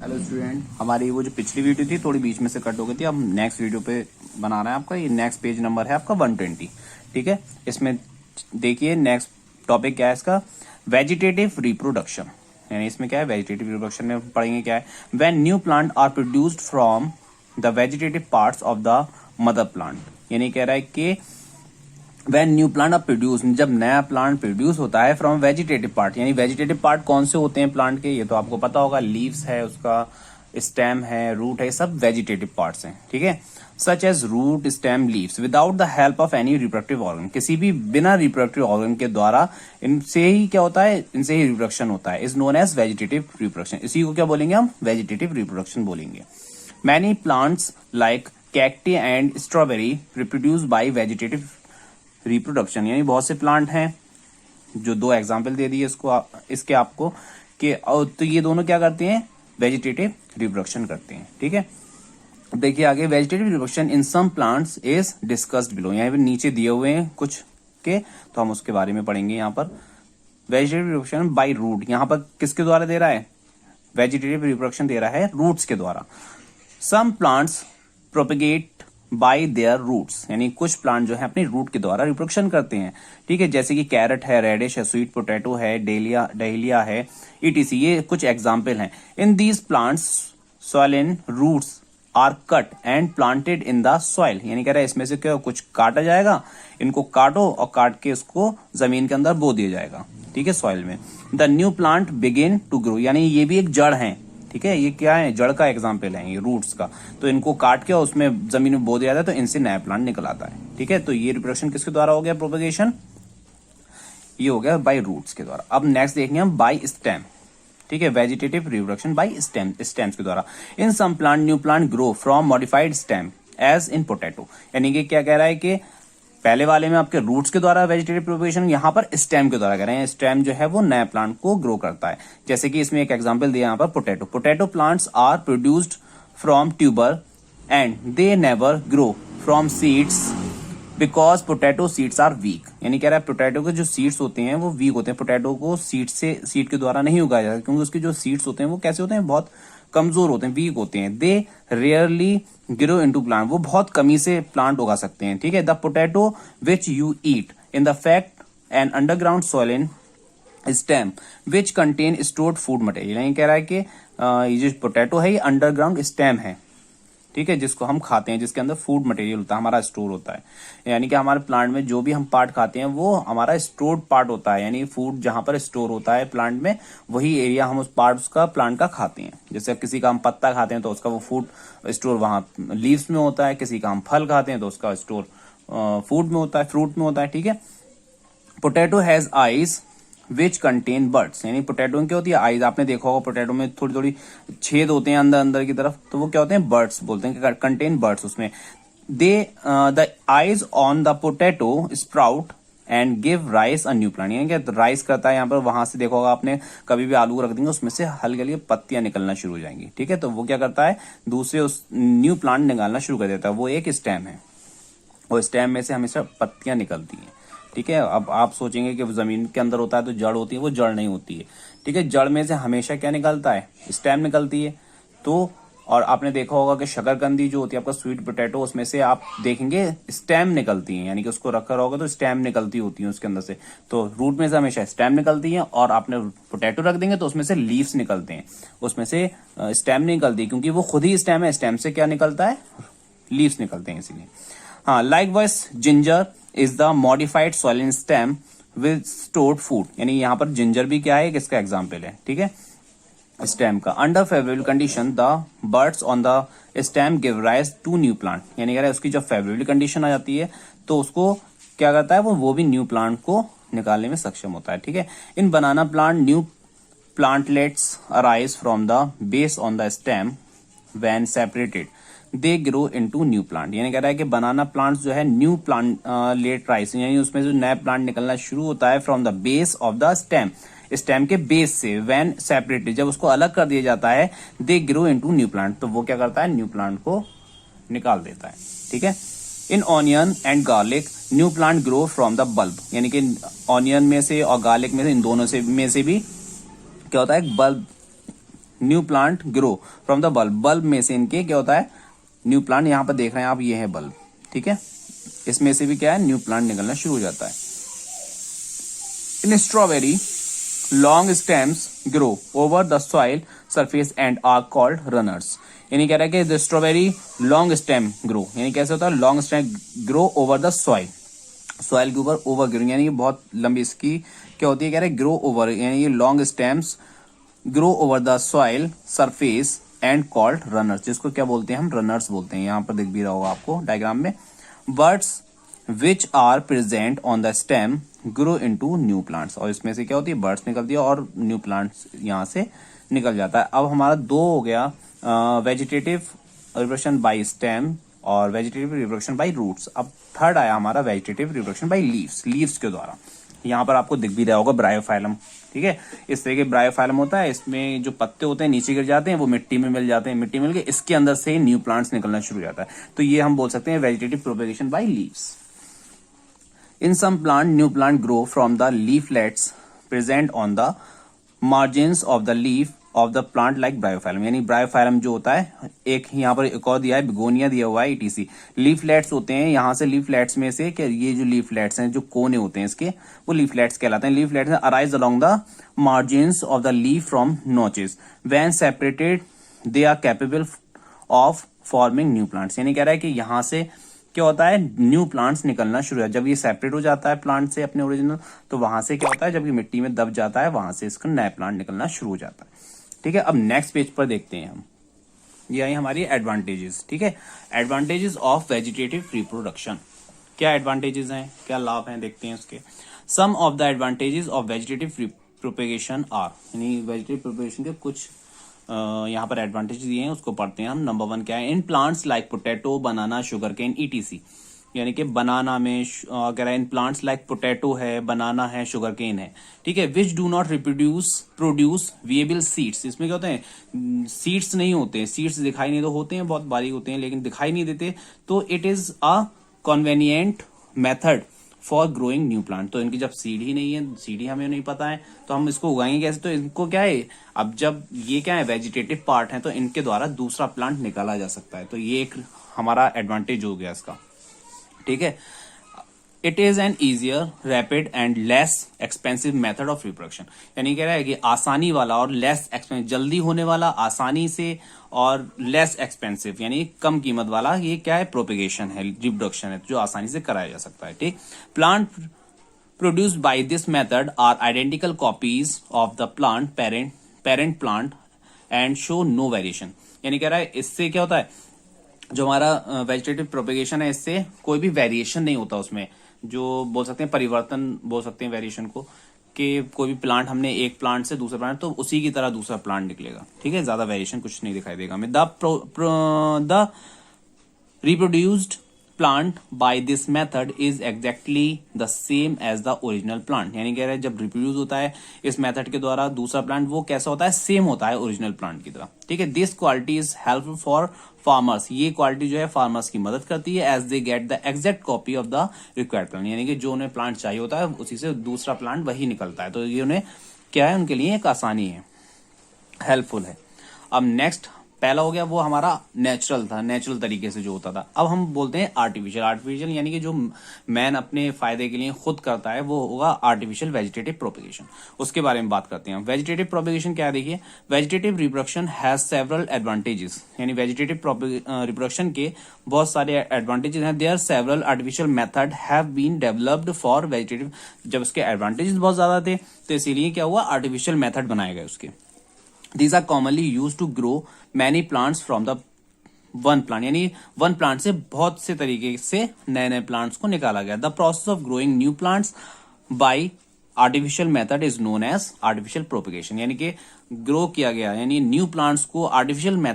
Hello student, हमारी वो जो पिछली वीडियो थी थोड़ी बीच में से कट हो गई थी। अब नेक्स्ट वीडियो पे बना रहे हैं आपका। ये नेक्स्ट पेज नंबर है आपका 120। ठीक है, इसमें देखिए नेक्स्ट टॉपिक क्या है इसका, वेजिटेटिव रिप्रोडक्शन। यानी इसमें क्या है, वेजिटेटिव रिप्रोडक्शन में पढ़ेंगे क्या है, when new plant are produced from the vegetative parts of the mother plant. यानी कह रहा है कि when new plant are produce, जब नया प्लांट प्रोड्यूस होता है फ्रॉम वेजिटेटिव पार्ट। यानी वेजिटेटिव पार्ट कौन से होते हैं प्लांट के, ये तो आपको पता होगा, लीव्स है, उसका स्टेम है, रूट है, सब वेजिटेटिव पार्ट्स हैं। ठीक है, such as root, stem, leaves without the help of any reproductive organ. किसी भी बिना रिप्रोडक्टिव ऑर्गन के द्वारा इनसे ही क्या होता है, इनसे ही रिप्रोडक्शन होता है, is known as vegetative reproduction. इसी को क्या बोलेंगे हम, वेजिटेटिव रिप्रोडक्शन बोलेंगे। Many plants like cacti and strawberry reproduce by vegetative reproduction. यानी बहुत से प्लांट हैं, जो दो एग्जाम्पल दे दिए इसके आपको कि तो ये दोनों क्या करते हैं, वेजिटेटिव रिप्रोडक्शन करते हैं। ठीक है, देखिए आगे, vegetative reproduction in some plants is discussed below. यहाँ पे नीचे दिए हुए हैं कुछ के, तो हम उसके बारे में पढ़ेंगे। यहाँ पर वेजिटेटिव रिप्रोडक्शन बाय रूट, यहाँ पर किसके द्वारा दे रहा है, वेजिटेटिव रिप्रोडक्शन दे रहा है रूट्स के द्वारा। Some plants propagate by their roots, यानी कुछ प्लांट जो है अपने रूट के द्वारा रिप्रोडक्शन करते हैं। ठीक है, जैसे कि कैरेट है, रेडिश है, स्वीट पोटैटो है, डहेलिया है, ईटीसी, ये कुछ एग्जाम्पल हैं। In these plants swollen roots are cut and planted in the soil. यानी कह रहा है इसमें से क्या कुछ काटा जाएगा, इनको काटो और काट के इसको जमीन के अंदर बो दिया जाएगा। ठीक है, सॉइल में। The new plant begin to grow, यानी ये भी एक जड़ है। ठीक है, ये क्या है, जड़ का एग्जाम्पल है, ये रूट्स का। तो इनको काट के उसमें जमीन में बो दिया जाता है, तो इनसे नया प्लांट निकल आता है। ठीक है, तो ये रिप्रोडक्शन किसके द्वारा हो गया, प्रोपेगेशन, ये हो गया बाय रूट्स के द्वारा। अब नेक्स्ट देखेंगे हम बाय स्टेम। ठीक है, vegetative reproduction by stem, stems के द्वारा। In some plant new plant grow from modified stem as in potato. यानी कि क्या कह रहा है कि पहले वाले में आपके रूट्स के द्वारा वेजिटेटिव प्रोपेगेशन, यहाँ पर स्टेम के द्वारा कर रहे हैं। स्टेम जो है वो नए प्लांट को ग्रो करता है। जैसे कि इसमें एक एग्जांपल दिया यहाँ पर, potato. Potato plants are produced from tuber and they never grow from seeds because potato seeds are weak. यानी कह रहा है पोटैटो के जो सीड्स होते हैं वो वीक होते हैं। पोटैटो को सीड के द्वारा नहीं उगाया जाता, क्योंकि उसके जो सीड्स होते हैं वो कैसे होते हैं, बहुत कमजोर होते हैं, वीक होते हैं। दे रेयरली ग्रो इनटू प्लांट, वो बहुत कमी से प्लांट उगा सकते हैं। ठीक है, the potato which you eat in the fact and underground soil stem which contain stored food material. यानी कह रहा है कि ये जो पोटैटो है ये अंडरग्राउंड स्टेम है। ठीक है, जिसको हम खाते हैं, जिसके अंदर फूड मटेरियल होता है, हमारा स्टोर होता है। यानी कि हमारे प्लांट में जो भी हम पार्ट खाते हैं वो हमारा स्टोर्ड पार्ट होता है। यानी फूड जहां पर स्टोर होता है प्लांट में, वही एरिया हम उस पार्ट का प्लांट का खाते हैं। जैसे किसी का हम पत्ता खाते हैं तो उसका वो फूड स्टोर वहां लीव्स में होता है। किसी का हम फल खाते हैं तो उसका स्टोर फूड में होता है, फ्रूट में होता है। ठीक है, potato has eyes which contain birds. यानी पोटैटो में क्या होती है, आईज। आपने देखा होगा पोटैटो में थोड़ी थोड़ी छेद होते हैं अंदर अंदर की तरफ, तो वो क्या होते हैं, बर्ड्स बोलते हैं, कंटेन बर्ड्स उसमें। They the eyes on the potato sprout and give rise a new plant. यानी कि राइस करता है यहाँ पर, वहां से देखा होगा आपने, कभी भी आलू रख देंगे उसमें से हल्की हल्की पत्तियां निकलना शुरू हो जाएंगी। ठीक है, तो वो क्या करता है, दूसरे उस न्यू प्लांट निकालना शुरू कर देता है। वो एक स्टेम है, और स्टेम में से हमेशा पत्तियां निकलती हैं। ठीक है, अब आप सोचेंगे कि जमीन के अंदर होता है तो जड़ होती है, वो जड़ नहीं होती है। ठीक है, जड़ में से हमेशा क्या निकलता है, स्टेम निकलती है। तो और आपने देखा होगा कि शकरकंदी जो होती है आपका स्वीट पोटैटो, उसमें से आप देखेंगे स्टेम निकलती है। यानी कि उसको रखा होगा तो स्टेम निकलती होती है उसके अंदर से। तो रूट में से हमेशा स्टेम निकलती है, और आपने पोटैटो रख देंगे तो उसमें से लीव्स निकलते हैं, उसमें से स्टेम निकलती है, क्योंकि वो खुद ही स्टेम है। स्टेम से क्या निकलता है, लीव्स निकलते हैं इसीलिए। हाँ, likewise ginger is the modified soil stem with stored food. यानी यहाँ पर जिंजर भी क्या है, किसका एग्जाम्पल है। ठीक है, स्टेम का। Under favourable condition the buds on the stem give rise to new plant. यानी कह रहा है उसकी जब फेवरेबल कंडीशन आ जाती है तो उसको क्या करता है, वो भी न्यू प्लांट को निकालने में सक्षम होता है। ठीक है, in banana plant new plantlets arise from the base on the stem when separated they grow into new plant. यानी कह रहा है कि बनाना प्लांट्स जो है न्यू प्लांट लेट राइज, यानी उसमें जो नया प्लांट निकलना शुरू होता है from the base of the stem, stem के बेस से। व्हेन सेपरेटेड, जब उसको अलग कर दिया जाता है, दे ग्रो इनटू न्यू प्लांट, तो वो क्या करता है, न्यू प्लांट को निकाल देता है। ठीक है, in onion and garlic new plant grow from the bulb. यानी कि ऑनियन में से और गार्लिक में से, इन दोनों से भी क्या होता है, एक bulb new plant grow from the bulb, bulb में से इनके क्या होता है न्यू प्लांट, यहां पर देख रहे हैं आप ये है बल्ब, ठीक है, इसमें से भी क्या है न्यू प्लांट निकलना शुरू हो जाता है। In strawberry long stems grow over the soil surface and are called runners, यानी कह रहा है कि the strawberry long stem grow, यानी कैसे होता है long stem grow over the soil, soil के ऊपर ओवर ग्रोइंग, यानी बहुत लंबी इसकी क्या होती है, कह रहे ग्रो ओवर, यानी ये long stems grow over the soil surface and called runners, जिसको क्या बोलते हैं हम रनर्स बोलते हैं, यहां पर दिख भी रहा होगा आपको डायग्राम में। Buds which are present on the stem grow into new plants, और इसमें से क्या होती है बर्ड्स निकलती है और न्यू प्लांट्स यहां से निकल जाता है। अब हमारा दो हो गया वेजिटेटिव रिप्रोडक्शन बाय स्टेम और वेजिटेटिव रिप्रोडक्शन बाय रूट्स। अब थर्ड आया हमारा vegetative reproduction by leaves, leaves के द्वारा, यहाँ पर आपको दिख भी रहा होगा ब्रायोफाइलम, ठीक है, इस तरह के ब्रायोफाइलम होता है, इसमें जो पत्ते होते हैं नीचे गिर जाते हैं वो मिट्टी में मिल जाते हैं, मिट्टी मिल के इसके अंदर से न्यू प्लांट्स निकलना शुरू हो जाता है, तो ये हम बोल सकते हैं vegetative propagation by leaves. In some plant new plant grow from the leaflets present on the margins of the leaf of the plant like bryophyllum, यानी ब्रायोफाइलम जो होता है, एक यहाँ पर एक और दिया है बिगोनिया दिया हुआ है ईटीसी, लीफलेट्स होते हैं, यहाँ से लीफलेट्स में से क्या ये जो लीफलेट्स हैं जो कोने होते हैं इसके वो लीफलेट्स कहलाते हैं। Leaflets arise along the margins of the leaf from notches when separated they are capable of forming new plants, यानी कह रहा है कि यहाँ से क्या होता है न्यू प्लांट्स निकलना शुरू है, जब ये सेपरेट हो जाता है प्लांट से अपने ओरिजिनल, तो वहां से क्या होता है जब ये मिट्टी में दब जाता है वहां से इसका नया प्लांट निकलना शुरू हो जाता है, ठीक है। अब नेक्स्ट पेज पर देखते हैं हम, ये आई हमारी एडवांटेजेस, ठीक है, एडवांटेजेस ऑफ वेजिटेटिव रिप्रोडक्शन, क्या एडवांटेजेस हैं क्या लाभ हैं देखते हैं उसके। Some of the advantages of vegetative propagation are, यानी वेजिटेटिव प्रोपेगेशन के कुछ यहाँ पर एडवांटेज दिए हैं उसको पढ़ते हैं हम। नंबर 1 क्या है, in plants like potato banana sugarcane etc, यानी कि बनाना में अगर इन प्लांट्स लाइक पोटैटो है, बनाना है, शुगर केन है, ठीक है, which do not produce viable seeds, इसमें क्या होते हैं सीड्स नहीं होते हैं, सीड्स दिखाई नहीं तो होते हैं बहुत बारीक होते हैं लेकिन दिखाई नहीं देते, तो it is a convenient method for growing new plant, तो इनकी जब सीड ही नहीं है, सीड ही हमें नहीं पता है तो हम इसको उगाएंगे कैसे, तो इनको क्या है, अब जब ये क्या है वेजिटेटिव पार्ट है तो इनके द्वारा दूसरा प्लांट निकाला जा सकता है, तो ये एक हमारा एडवांटेज हो गया इसका, ठीक है। It is an easier rapid and less expensive method of reproduction, यानी कह रहा है कि आसानी वाला और लेस एक्सपेंसिव, जल्दी होने वाला आसानी से और लेस एक्सपेंसिव यानी कम कीमत वाला ये क्या है प्रोपेगेशन है, रिप्रोडक्शन है जो आसानी से कराया जा सकता है, ठीक। Plant produced by this method are identical copies of the plant parent plant and show no variation, यानी कह रहा है इससे क्या होता है जो हमारा वेजिटेटिव प्रोपेगेशन है इससे कोई भी वेरिएशन नहीं होता उसमें, जो बोल सकते हैं परिवर्तन बोल सकते हैं वेरिएशन को, कि कोई भी प्लांट हमने एक प्लांट से दूसरे प्लांट तो उसी की तरह दूसरा प्लांट निकलेगा, ठीक है, ज्यादा वेरिएशन कुछ नहीं दिखाई देगा हमें। The reproduced plant by this method is exactly the same as the original plant, यानी कह रहे हैं जब रिप्रोड्यूस होता है इस मेथड के द्वारा दूसरा प्लांट वो कैसा होता है सेम होता है ओरिजिनल प्लांट की तरह, ठीक है। This quality is helpful for farmers, ये क्वालिटी जो है फार्मर्स की मदद करती है as they get the exact copy of the required plant, यानी कि जो उन्हें प्लांट चाहिए होता है उसी से दूसरा प्लांट वही निकलता है, तो ये उन्हें क्या है उनके लिए एक आसानी है, हेल्पफुल है। अब नेक्स्ट पहला हो गया वो हमारा नेचुरल था, नेचुरल तरीके से जो होता था। अब हम बोलते हैं आर्टिफिशियल, आर्टिफिशियल यानी कि जो मैन अपने फायदे के लिए खुद करता है वो होगा आर्टिफिशियल वेजिटेटिव प्रोपेगेशन, उसके बारे में बात करते हैं। वेजिटेटिव प्रोपेगेशन क्या है देखिए, vegetative reproduction has several advantages, यानी वेजिटेटिव रिप्रोडक्शन के बहुत सारे एडवांटेजेस हैं। There several artificial method have been developed for vegetative, जब उसके एडवांटेजेस बहुत ज्यादा थे तो इसीलिए क्या हुआ आर्टिफिशियल मेथड बनाए गए उसके। These are commonly used to grow many plants from the one plant, यानी वन प्लांट से बहुत से तरीके से नए नए प्लांट्स को निकाला गया। The process of growing new plants by artificial method is known as artificial propagation, यानी कि ग्रो किया गया यानी न्यू प्लांट्स को आर्टिफिशियल